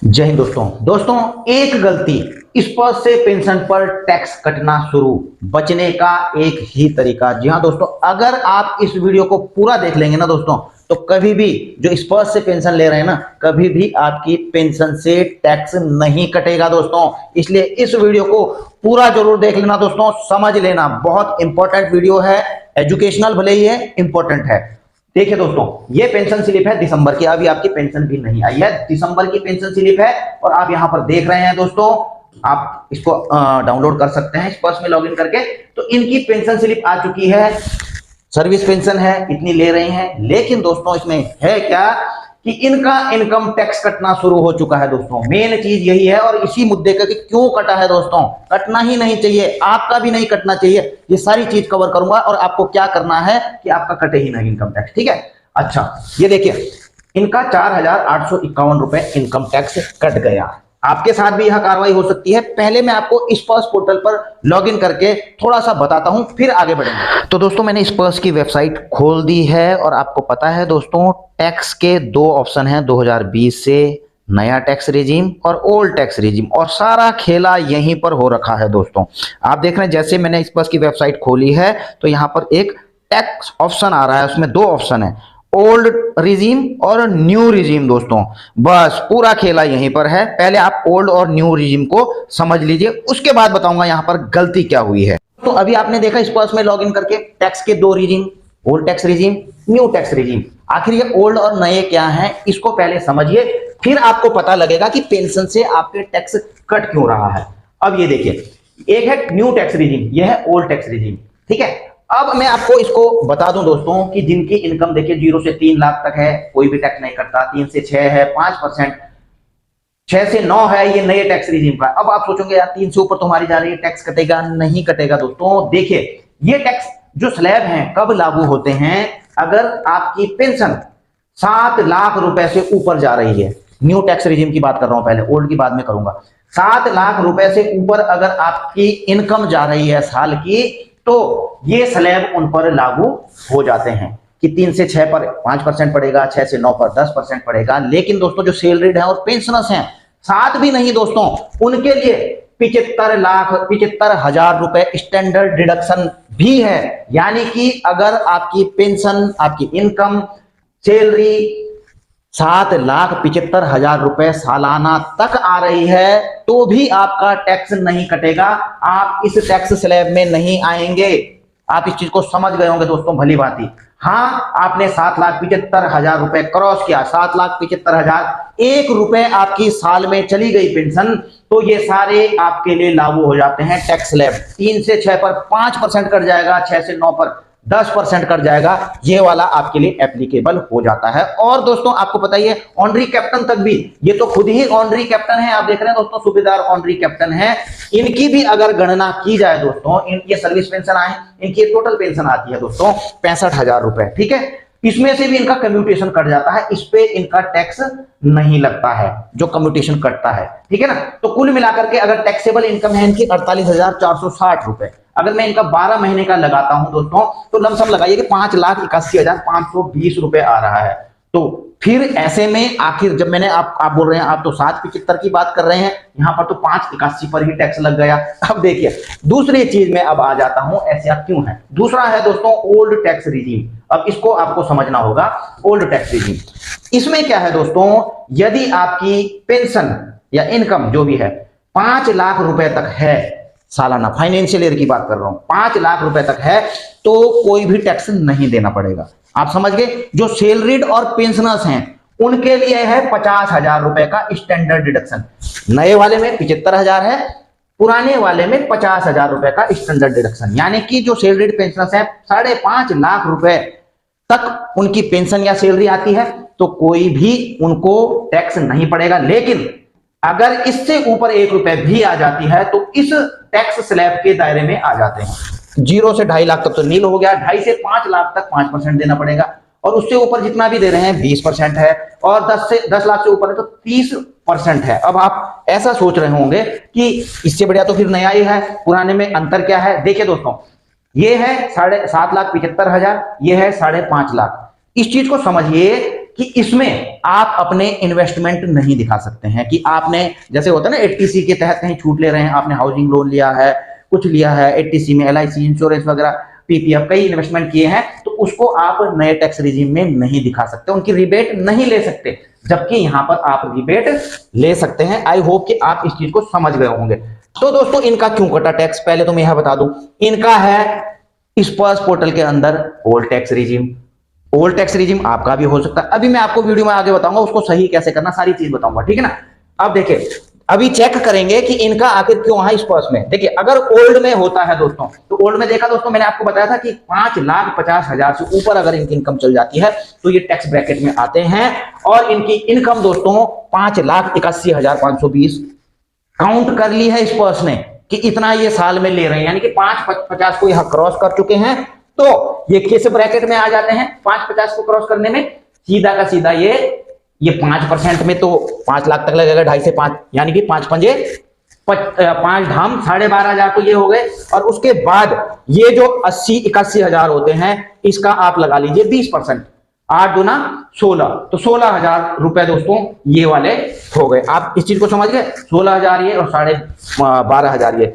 जय हिंद दोस्तों एक गलती स्पर्श से पेंशन पर टैक्स कटना शुरू, बचने का एक ही तरीका। जी हाँ दोस्तों, अगर आप इस वीडियो को पूरा देख लेंगे ना दोस्तों, तो कभी भी जो स्पर्श से पेंशन ले रहे हैं ना, कभी भी आपकी पेंशन से टैक्स नहीं कटेगा दोस्तों। इसलिए इस वीडियो को पूरा जरूर देख लेना दोस्तों, समझ लेना। बहुत इंपॉर्टेंट वीडियो है, एजुकेशनल भले ही है, इंपॉर्टेंट है। देखिए दोस्तों, ये पेंशन स्लिप है दिसंबर की, अभी आपकी पेंशन भी नहीं आई है, दिसंबर की पेंशन स्लिप है और आप यहां पर देख रहे हैं दोस्तों। आप इसको डाउनलोड कर सकते हैं स्पर्श में लॉगिन करके। तो इनकी पेंशन स्लिप आ चुकी है, सर्विस पेंशन है, इतनी ले रहे हैं। लेकिन दोस्तों इसमें है क्या कि इनका इनकम टैक्स कटना शुरू हो चुका है दोस्तों। मेन चीज यही है और इसी मुद्दे का कि क्यों कटा है दोस्तों। कटना ही नहीं चाहिए, आपका भी नहीं कटना चाहिए। ये सारी चीज कवर करूंगा और आपको क्या करना है कि आपका कटे ही नहीं इनकम टैक्स, ठीक है। अच्छा, ये देखिए, इनका 4,851 रुपए इनकम टैक्स कट गया। आपके साथ भी यह कार्रवाई हो सकती है। पहले मैं आपको स्पर्श पोर्टल पर लॉगिन करके थोड़ा सा बताता हूं, फिर आगे बढ़ेंगे। तो दोस्तों मैंने स्पर्श की वेबसाइट खोल दी है और आपको पता है दोस्तों, टैक्स के दो ऑप्शन हैं, 2020 से नया टैक्स रिजीम और ओल्ड टैक्स रिजीम, और सारा खेला यहीं पर हो रखा है दोस्तों। आप देख रहे हैं, जैसे मैंने स्पर्श की वेबसाइट खोली है तो यहां पर एक टैक्स ऑप्शन आ रहा है, उसमें दो ऑप्शन है, ओल्ड रिजीम और न्यू रिजीम दोस्तों। बस पूरा खेला यहीं पर है। पहले आप ओल्ड और न्यू रिजीम को समझ लीजिए, उसके बाद बताऊंगा यहां पर गलती क्या हुई है। तो अभी आपने देखा स्पर्श में लॉगिन करके टैक्स के दो regime, old tax regime, new tax regime. आखिर ये ओल्ड और नए क्या हैं, इसको पहले समझिए, फिर आपको पता लगेगा कि पेंशन से आपके टैक्स कट क्यों रहा है। अब ये देखिए, एक है न्यू टैक्स रिजीम, यह है ओल्ड टैक्स रिजीम, ठीक है। अब मैं आपको इसको बता दूं दोस्तों कि जिनकी इनकम देखिए 0 से 3 लाख तक है, कोई भी टैक्स नहीं कटता। 3 से 6 है 5%, 6 से 9 है ये नए टैक्स रिजीम का। अब आप सोचोगे यार 3 से ऊपर तुम्हारी जा रही है, टैक्स कटेगा? नहीं कटेगा दोस्तों। देखिए, ये टैक्स जो स्लैब हैं कब लागू होते हैं, अगर आपकी पेंशन 7 लाख रुपए से ऊपर जा रही है। न्यू टैक्स रिजीम की बात कर रहा हूं, पहले ओल्ड की बाद में करूंगा। 7 लाख रुपए से ऊपर अगर आपकी इनकम जा रही है साल की, तो ये स्लैब उन पर लागू हो जाते हैं कि 3 से 6 पर 5% पड़ेगा, 6 से 9 पर 10% पड़ेगा। लेकिन दोस्तों जो सैलरीड हैं और पेंशनर्स हैं, 7 भी नहीं दोस्तों, उनके लिए 75,75,000 रुपए स्टैंडर्ड डिडक्शन भी है। यानी कि अगर आपकी पेंशन, आपकी इनकम, सैलरी 7,75,000 रुपए सालाना तक आ रही है, तो भी आपका टैक्स नहीं कटेगा। आप इस टैक्स स्लैब में नहीं आएंगे। आप इस चीज को समझ गए होंगे दोस्तों, भली भांति। हाँ, आपने 7,75,000 रुपए क्रॉस किया, 7,75,000, 1 रुपए आपकी साल में चली गई पेंशन, तो ये सारे आपके लिए लागू हो जाते हैं टैक्स स्लैब। 3 से 6 पर 5% कट जाएगा, 6 से 9 पर 10% कट जाएगा, ये वाला आपके लिए एप्लीकेबल हो जाता है। और दोस्तों आपको पता ही है, ऑनरी कैप्टन तक भी, ये तो खुद ही ऑनरी कैप्टन है, आप देख रहे हैं दोस्तों, सूबेदार ऑनरी कैप्टन है। इनकी भी अगर गणना की जाए दोस्तों, इनकी सर्विस पेंशन आए, इनकी टोटल पेंशन आती है दोस्तों 65,000 रुपए, ठीक है। इसमें से भी इनका कम्यूटेशन कट जाता है, इस पे इनका टैक्स नहीं लगता है, जो कम्यूटेशन कटता है, ठीक है ना। तो कुल मिलाकर के अगर टैक्सेबल इनकम है इनकी 48,460 रुपए, अगर मैं इनका 12 महीने का लगाता हूं दोस्तों, तो लमसम लगाइए कि 5,81,520 रुपए आ रहा है। तो फिर ऐसे में आखिर जब मैंने आप बोल रहे हैं, आप तो 7,75 की बात कर रहे हैं, यहां पर तो 5,81 पर ही टैक्स लग गया। अब देखिए, दूसरी चीज में अब आ जाता हूं, ऐसा क्यों है। दूसरा है दोस्तों ओल्ड टैक्स रिजीम। अब इसको आपको समझना होगा, ओल्ड टैक्स रिजीम। इसमें क्या है दोस्तों, यदि आपकी पेंशन या इनकम जो भी है 5 लाख रुपए तक है सालाना, फाइनेंशियल ईयर की बात कर रहा हूं, 5 लाख रुपए तक है, तो कोई भी टैक्स नहीं देना पड़ेगा। आप समझ गए। जो सैलरीड और पेंशनर्स हैं उनके लिए है 50,000 रुपए का स्टैंडर्ड डिडक्शन। नए वाले में 75,000 है, पुराने वाले में 50,000 रुपए का स्टैंडर्ड डिडक्शन। यानी कि जो सैलरीड पेंशनर्स हैं 5.5 लाख रुपए तक उनकी पेंशन या सैलरी आती है, तो कोई भी उनको टैक्स नहीं पड़ेगा। लेकिन अगर इससे ऊपर 1 रुपए भी आ जाती है, तो इस टैक्स स्लैब के दायरे में आ जाते हैं। 0 से 2.5 लाख तक तो नील हो गया, 2.5 से 5 लाख तक 5% देना पड़ेगा, और उससे ऊपर जितना भी दे रहे हैं 20% है, और 10 लाख से ऊपर है तो 30% है। अब आप ऐसा सोच रहे होंगे कि इससे बढ़िया तो फिर नया ही है, पुराने में अंतर क्या है। देखिए दोस्तों, ये है 7,75,000, ये है 5.5 लाख। इस चीज को समझिए कि इसमें आप अपने इन्वेस्टमेंट नहीं दिखा सकते हैं कि आपने, जैसे होता है ना 80C के तहत कहीं छूट ले रहे हैं, आपने हाउसिंग लोन लिया है, कुछ लिया है 80C में, LIC इंश्योरेंस वगैरह, PPF, कई इन्वेस्टमेंट किए हैं, तो उसको आप नए टैक्स रिजीम में नहीं दिखा सकते, उनकी रिबेट नहीं ले सकते, जबकि यहां पर आप रिबेट ले सकते हैं। आई होप कि आप इस चीज को समझ गए होंगे। तो दोस्तों इनका क्यों कटा टैक्स, पहले तो मैं यह बता दूं, इनका है स्पर्श पोर्टल के अंदर old tax regime. Old tax regime आपका भी हो सकता है, अभी मैं आपको वीडियो में आगे बताऊंगा उसको सही कैसे करना, सारी चीज बताऊंगा, ठीक है ना। अब देखिए, अभी चेक करेंगे कि इनका आखिर क्यों है स्पर्श में। देखिए अगर ओल्ड में होता है दोस्तों, तो ओल्ड में देखा दोस्तों, मैंने आपको बताया था कि 5,50,000 से ऊपर अगर इनकी इनकम चल जाती है तो ये टैक्स ब्रैकेट में आते हैं, और इनकी इनकम दोस्तों 5,81,520 काउंट कर ली है स्पर्श ने कि इतना ये साल में ले रहे हैं, यानी कि 5,50 को यहां क्रॉस कर चुके हैं, तो ये किस ब्रैकेट में आ जाते हैं। 5,50 को क्रॉस करने में सीधा का सीधा ये 5% में तो 5 लाख तक लगेगा, 2.5 से 5, यानी कि 5 पंजे 5 धाम 12,500 तो ये हो गए। और उसके बाद ये जो 80-81,000 होते हैं, इसका आप लगा लीजिए 20%, 8 दूना 16, तो 16,000 रुपए दोस्तों ये वाले हो गए। आप इस चीज को समझ गए, 16,000 ये और 12,500 ये,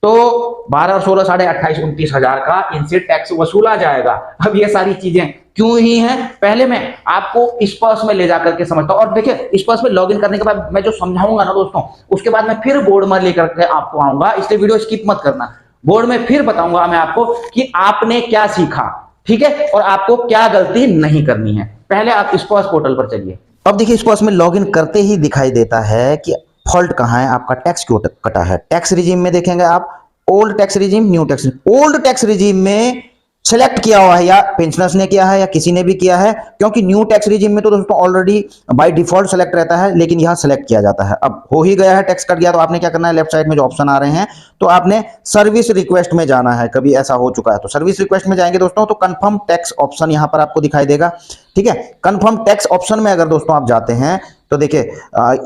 तो 12 और 16 28,000 29,000 का इनसे टैक्स वसूला जाएगा। अब ये सारी चीजें क्यों ही हैं, पहले मैं आपको स्पर्श में ले जाकर के समझता हूं। और देखिए स्पर्श में लॉगिन करने के बाद मैं जो समझाऊंगा ना दोस्तों, उसके बाद मैं फिर बोर्ड में लेकर के आपको आऊंगा, इसलिए वीडियो स्किप मत करना। बोर्ड में फिर बताऊंगा मैं आपको कि आपने क्या सीखा, ठीक है, और आपको क्या गलती नहीं करनी है। पहले आप स्पर्श पोर्टल पर चलिए। अब देखिए स्पर्श में लॉगिन करते ही दिखाई देता है कि फॉल्ट कहां है, आपका टैक्स क्यों कटा है। टैक्स रिजीम में देखेंगे आप, old tax regime, new tax. Old tax regime में सेलेक्ट किया हुआ है, या पेंशनर्स ने किया है या किसी ने भी किया है, क्योंकि न्यू टैक्स रिजीम में तो दोस्तों ऑलरेडी बाय डिफॉल्ट सेलेक्ट रहता है, लेकिन यहां सेलेक्ट किया जाता है। अब हो ही गया है, टैक्स कट गया, तो आपने क्या करना है, लेफ्ट साइड में जो ऑप्शन आ रहे हैं, तो आपने सर्विस रिक्वेस्ट में जाना है। कभी ऐसा हो चुका है तो सर्विस रिक्वेस्ट में जाएंगे दोस्तों, तो कंफर्म टैक्स ऑप्शन यहां पर आपको दिखाई देगा, ठीक है। कंफर्म टैक्स ऑप्शन में अगर दोस्तों आप जाते हैं तो देखिए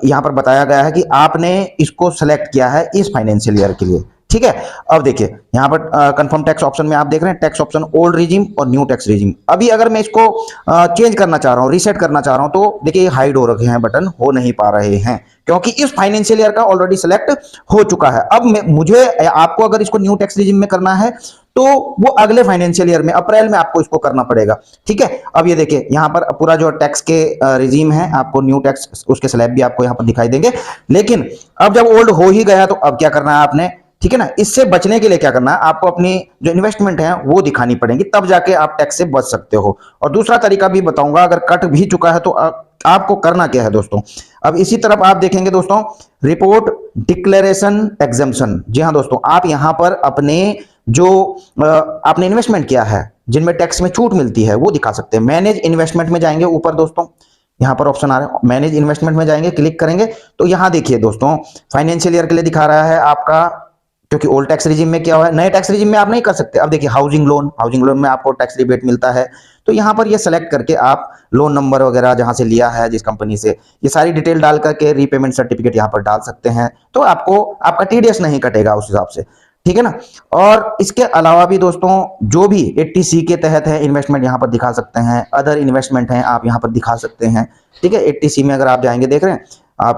यहां पर बताया गया है कि आपने इसको सेलेक्ट किया है इस फाइनेंशियल ईयर के लिए, ठीक है। अब देखिए यहां पर कंफर्म टैक्स ऑप्शन में आप देख रहे हैं टैक्स ऑप्शन ओल्ड रिजीम और न्यू टैक्स रिजीम। अभी अगर मैं इसको चेंज करना चाह रहा हूं, रीसेट करना चाह रहा हूं, तो देखिए हाइड हो रखे हैं, बटन हो नहीं पा रहे हैं, क्योंकि इस फाइनेंशियल ईयर का ऑलरेडी सेलेक्ट हो चुका है। अब मुझे आपको अगर इसको न्यू टैक्स रिजीम में करना है तो वो अगले फाइनेंशियल ईयर में अप्रैल में आपको इसको करना पड़ेगा, ठीक है। अब ये देखिए यहां पर पूरा जो टैक्स के रिजीम है, आपको न्यू टैक्स उसके स्लैब भी आपको यहां पर दिखाई देंगे। लेकिन अब जब ओल्ड हो ही गया तो अब क्या करना है आपने, ठीक है ना। इससे बचने के लिए क्या करना है, आपको अपनी जो इन्वेस्टमेंट है वो दिखानी पड़ेगी, तब जाके आप टैक्स से बच सकते हो। और दूसरा तरीका भी बताऊंगा, अगर कट भी चुका है तो आपको करना क्या है दोस्तों। अब इसी तरफ आप देखेंगे दोस्तों, रिपोर्ट डिक्लेरेशन एग्जम्पशन। जी हाँ दोस्तों, आप यहां पर अपने जो आपने इन्वेस्टमेंट किया है, जिनमें टैक्स में छूट मिलती है, वो दिखा सकते हैं। मैनेज इन्वेस्टमेंट में जाएंगे ऊपर दोस्तों, यहां पर ऑप्शन आ रहा है, मैनेज इन्वेस्टमेंट में जाएंगे, क्लिक करेंगे तो यहां देखिए दोस्तों फाइनेंशियल ईयर के लिए दिखा रहा है आपका, क्योंकि ओल्ड टैक्स रिजीम में क्या हुआ है, नए टैक्स रिजीम में आप नहीं कर सकते। अब देखिए हाउसिंग लोन में आपको टैक्स रिबेट मिलता है, तो यहां पर ये सेलेक्ट करके आप लोन नंबर वगैरह जहां से लिया है, जिस कंपनी से, ये सारी डिटेल डाल करके रीपेमेंट सर्टिफिकेट यहां पर डाल सकते हैं, तो आपको आपका टीडीएस नहीं कटेगा उस हिसाब से, ठीक है ना। और इसके अलावा भी दोस्तों जो भी 80C के तहत है इन्वेस्टमेंट यहां पर दिखा सकते हैं, अदर इन्वेस्टमेंट हैं आप यहां पर दिखा सकते हैं, ठीक है। 80C में अगर आप जाएंगे, देख रहे हैं आप,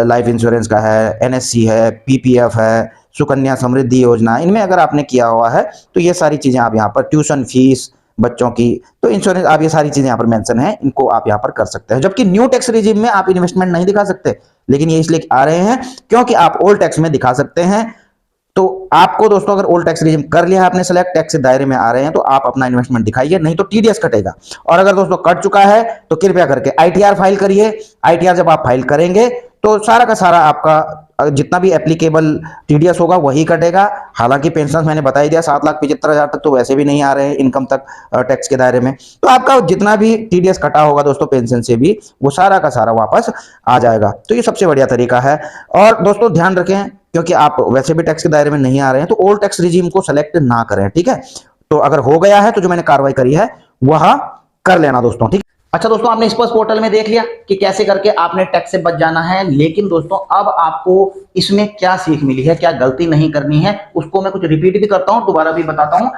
लाइफ इंश्योरेंस का है, NSC है, PPF है, सुकन्या समृद्धि योजना, इनमें अगर आपने किया हुआ है तो ये सारी चीजें आप यहाँ पर, ट्यूशन फीस बच्चों की, तो इंश्योरेंस, आप ये सारी चीजें यहाँ पर मेंशन है, इनको आप यहाँ पर कर सकते हैं। जबकि न्यू टैक्स रिजीम में आप इन्वेस्टमेंट नहीं दिखा सकते, लेकिन ये इसलिए आ रहे हैं क्योंकि आप ओल्ड टैक्स में दिखा सकते हैं। तो आपको दोस्तों अगर ओल्ड टैक्स रिजीम कर लिया है आपने सेलेक्ट, टैक्स के दायरे में आ रहे हैं, तो आप अपना इन्वेस्टमेंट दिखाइए, नहीं तो टीडीएस कटेगा। और अगर दोस्तों कट चुका है तो कृपया करके ITR फाइल करिए। ITR जब आप फाइल करेंगे तो सारा का सारा आपका जितना भी एप्लीकेबल टीडीएस होगा वही कटेगा। हालांकि पेंशन मैंने बता ही दिया, 7,75,000 तक तो वैसे भी नहीं आ रहे हैं इनकम तक टैक्स के दायरे में, तो आपका जितना भी टीडीएस कटा होगा दोस्तों पेंशन से भी, वो सारा का सारा वापस आ जाएगा। तो ये सबसे बढ़िया तरीका है। और दोस्तों ध्यान रखें, क्योंकि आप वैसे भी टैक्स के दायरे में नहीं आ रहे हैं, तो ओल्ड टैक्स रिजीम को सेलेक्ट ना करें, ठीक है। तो अगर हो गया है तो जो मैंने कार्रवाई करी है वह कर लेना दोस्तों, ठीक। अच्छा दोस्तों, आपने स्पर्श पोर्टल में देख लिया कि कैसे करके आपने टैक्स से बच जाना है, लेकिन दोस्तों अब आपको इसमें क्या सीख मिली है, क्या गलती नहीं करनी है, उसको मैं कुछ रिपीट भी करता हूं, दोबारा भी बताता हूं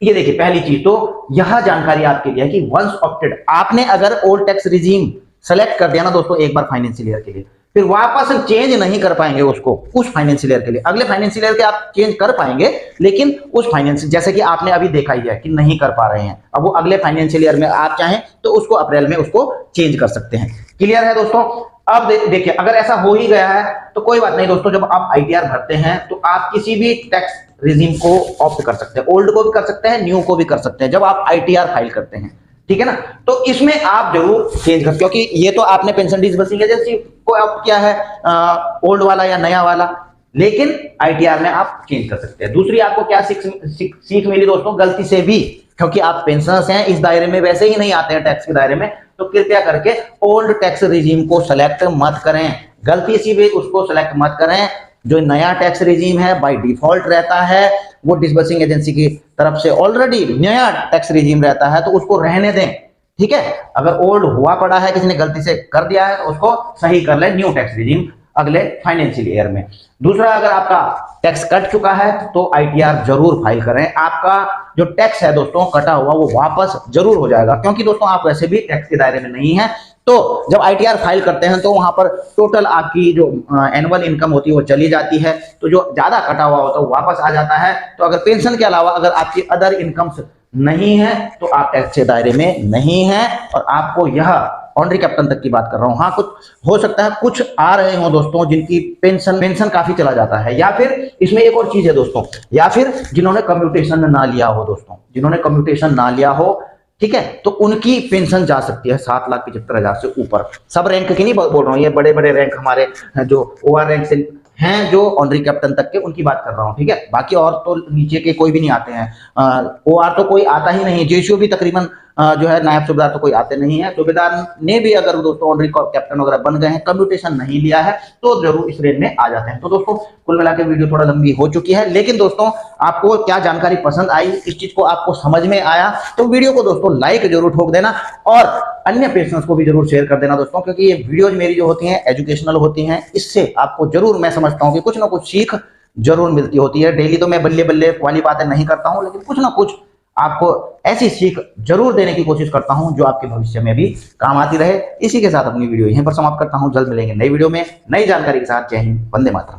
ये देखिए पहली चीज तो यह जानकारी आपके लिए है कि वंस ऑप्टेड, आपने अगर ओल्ड टैक्स रिजीम सेलेक्ट कर दिया ना दोस्तों एक बार फाइनेंशियल ईयर के लिए, फिर वापस चेंज नहीं कर पाएंगे उसको उस फाइनेंशियल ईयर के लिए। अगले फाइनेंशियल ईयर के आप चेंज कर पाएंगे, लेकिन उस फाइनेंशियल, जैसे कि आपने अभी देखा ही है कि नहीं कर पा रहे हैं, अब वो अगले फाइनेंशियल ईयर में आप चाहें तो उसको अप्रैल में उसको चेंज कर सकते हैं। क्लियर है दोस्तों? अब देखिए अगर ऐसा हो ही गया है तो कोई बात नहीं दोस्तों, जब आप आईटीआर भरते हैं तो आप किसी भी टैक्स रिजीम को ऑप्ट कर सकते हैं, ओल्ड को भी कर सकते हैं, न्यू को भी कर सकते हैं जब आप आईटीआर फाइल करते हैं, ठीक है ना। तो इसमें आप जरूर चेंज कर, क्योंकि ये तो आपने पेंशन डिसबर्सिंग एजेंसी को ऑप्ट किया है ओल्ड वाला या नया वाला, लेकिन आईटीआर में आप चेंज कर सकते हैं। दूसरी आपको क्या सीख मिली दोस्तों, गलती से भी, क्योंकि आप पेंशनर्स हैं, इस दायरे में वैसे ही नहीं आते हैं टैक्स के दायरे में, तो कृपया करके ओल्ड टैक्स रिजीम को सेलेक्ट मत करें, गलती से भी उसको सेलेक्ट मत करें। जो नया टैक्स रिजीम है बाय डिफॉल्ट रहता है, वो डिसबर्सिंग एजेंसी की तरफ से ऑलरेडी नया टैक्स रिजीम रहता है, तो उसको रहने दें, ठीक है। अगर ओल्ड हुआ पड़ा है, किसी ने गलती से कर दिया है, तो उसको सही कर ले न्यू टैक्स रिजीम अगले फाइनेंशियल ईयर में। दूसरा, अगर आपका टैक्स कट चुका है तो आईटीआर जरूर फाइल करें। आपका जो टैक्स है दोस्तों कटा हुआ वो वापस जरूर हो जाएगा, क्योंकि दोस्तों आप वैसे भी टैक्स के दायरे में नहीं है। तो जब आईटीआर फाइल करते हैं तो वहां पर टोटल आपकी जो एनुअल इनकम होती है वो चली जाती है, तो जो ज्यादा कटा हुआ होता है वो वापस आ जाता है। तो अगर पेंशन के अलावा अगर आपकी अदर इनकम्स नहीं है तो आप टैक्स के दायरे में नहीं है, और आपको यह ऑनरी कैप्टन तक की बात कर रहा हूं। हाँ, कुछ हो सकता है कुछ आ रहे हो दोस्तों जिनकी पेंशन काफी चला जाता है, या फिर इसमें एक और चीज है दोस्तों, या फिर जिन्होंने कम्यूटेशन ना लिया हो दोस्तों, जिन्होंने कम्यूटेशन ना लिया हो, ठीक है, तो उनकी पेंशन जा सकती है 7,75,000 से ऊपर। सब रैंक की नहीं बोल रहा हूँ, ये बड़े बड़े रैंक हमारे जो ओआर रैंक से हैं, जो ऑनरी कैप्टन तक के, उनकी बात कर रहा हूँ, ठीक है। बाकी और तो नीचे के कोई भी नहीं आते हैं, ओआर तो कोई आता ही नहीं, जेसीओ भी तकरीबन जो है नायब सूबेदार तो कोई आते नहीं है। सूबेदार ने भी अगर दोस्तों ऑनरी कैप्टन वगैरह बन गए हैं, कम्यूटेशन नहीं लिया है, तो जरूर इस रेंज में आ जाते हैं। तो दोस्तों कुल मिला के वीडियो थोड़ा लंबी हो चुकी है, लेकिन दोस्तों आपको क्या जानकारी पसंद आई, इस चीज को आपको समझ में आया, तो वीडियो को दोस्तों लाइक जरूर ठोक देना, और अन्य पेशेंट्स को भी जरूर शेयर कर देना दोस्तों, क्योंकि ये वीडियोज मेरी जो होती हैं एजुकेशनल होती हैं, इससे आपको जरूर, मैं समझता हूँ कि कुछ ना कुछ सीख जरूर मिलती होती है। डेली तो मैं बल्ले बल्ले वाली बातें नहीं करता हूँ, लेकिन कुछ ना कुछ आपको ऐसी सीख जरूर देने की कोशिश करता हूं जो आपके भविष्य में भी काम आती रहे। इसी के साथ अपनी वीडियो यहीं पर समाप्त करता हूं, जल्द मिलेंगे नई वीडियो में नई जानकारी के साथ। जय हिंद, वंदे मातरम।